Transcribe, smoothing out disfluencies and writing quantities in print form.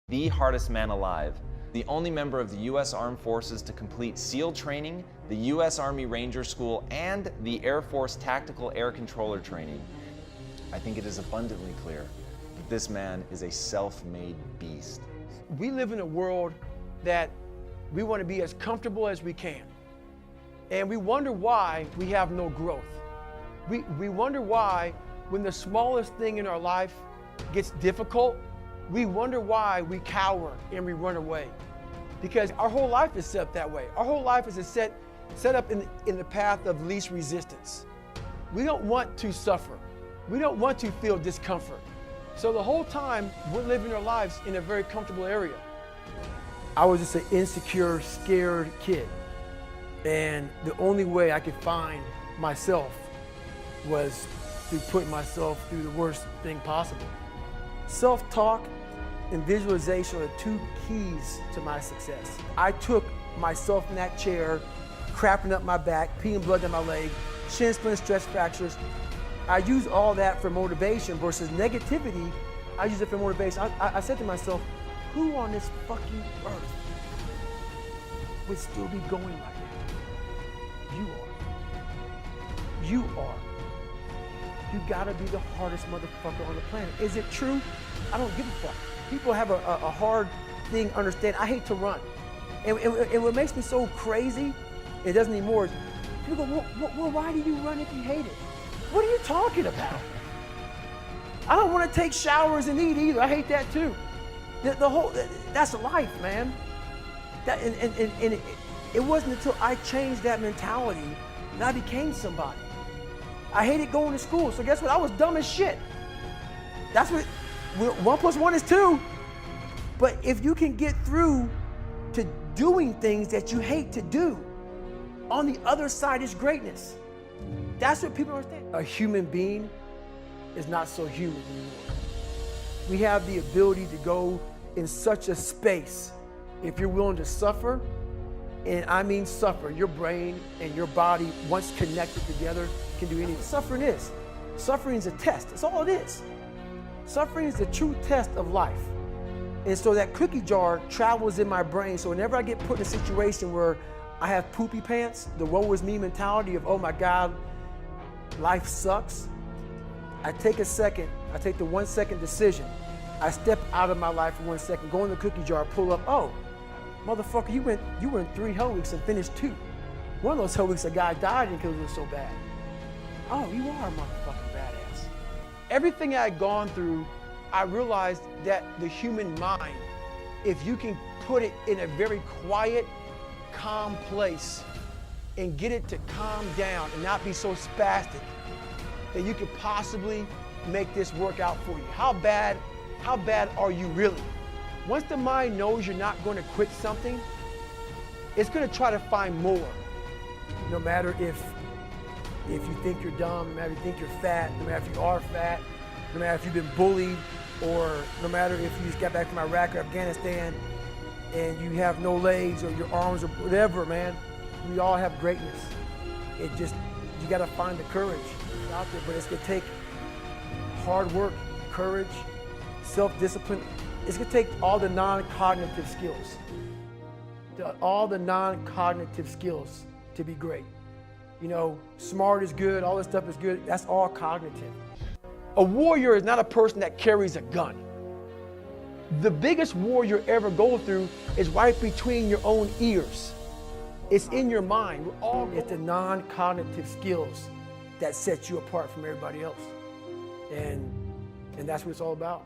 the hardest man alive, the only member of the U.S. Armed Forces to complete SEAL training, the U.S. Army Ranger School, and the Air Force Tactical Air Controller training. I think it is abundantly clear that this man is a self-made beast. We live in a world that we want to be as comfortable as we can. And we wonder why we have no growth. We wonder why when the smallest thing in our life gets difficult, we wonder why we cower and we run away. Because our whole life is set up that way. Our whole life is set up in the path of least resistance. We don't want to suffer. We don't want to feel discomfort. So the whole time, we're living our lives in a very comfortable area. I was just an insecure, scared kid. And the only way I could find myself was through putting myself through the worst thing possible. Self-talk and visualization are the two keys to my success. I took myself in that chair, crapping up my back, peeing blood down my leg, shin splints, stress fractures. I use all that for motivation versus negativity. I use it for motivation. I said to myself, who on this fucking earth would still be going right now? You are. You are. You gotta be the hardest motherfucker on the planet. Is it true? I don't give a fuck. People have a hard thing to understand. I hate to run. And what makes me so crazy, it doesn't anymore, is people go, well, why do you run if you hate it? What are you talking about? I don't want to take showers and eat either. I hate that too. That's life, man. It wasn't until I changed that mentality that I became somebody. I hated going to school, so guess what? I was dumb as shit. That's what, 1 + 1 is 2. But if you can get through to doing things that you hate to do, on the other side is greatness. That's what people don't understand. A human being is not so human anymore. We have the ability to go in such a space if you're willing to suffer, and I mean suffer. Your brain and your body, once connected together, can do anything. Suffering is a test. That's all it is. Suffering is the true test of life. And so that cookie jar travels in my brain. So whenever I get put in a situation where I have poopy pants, the woe is me mentality of, oh my God, life sucks, I take a second, I take the 1 second decision. I step out of my life for 1 second, go in the cookie jar, pull up, oh, motherfucker, you went 3 hell weeks and finished 2. One of those hell weeks, a guy died because it was so bad. Oh, you are a motherfucking badass. Everything I had gone through, I realized that the human mind, if you can put it in a very quiet, calm place and get it to calm down and not be so spastic, that you could possibly make this work out for you. How bad are you really? Once the mind knows you're not going to quit something, it's going to try to find more. No matter if you think you're dumb, no matter if you think you're fat, no matter if you are fat, no matter if you've been bullied, or no matter if you just got back from Iraq or Afghanistan and you have no legs or your arms or whatever, man, we all have greatness. You got to find the courage out there, but it's going to take hard work, courage, self-discipline. It's going to take all the non-cognitive skills. All the non-cognitive skills to be great. You know, smart is good, all this stuff is good, that's all cognitive. A warrior is not a person that carries a gun. The biggest war you ever go through is right between your own ears. It's in your mind. It's the non-cognitive skills that set you apart from everybody else. And that's what it's all about.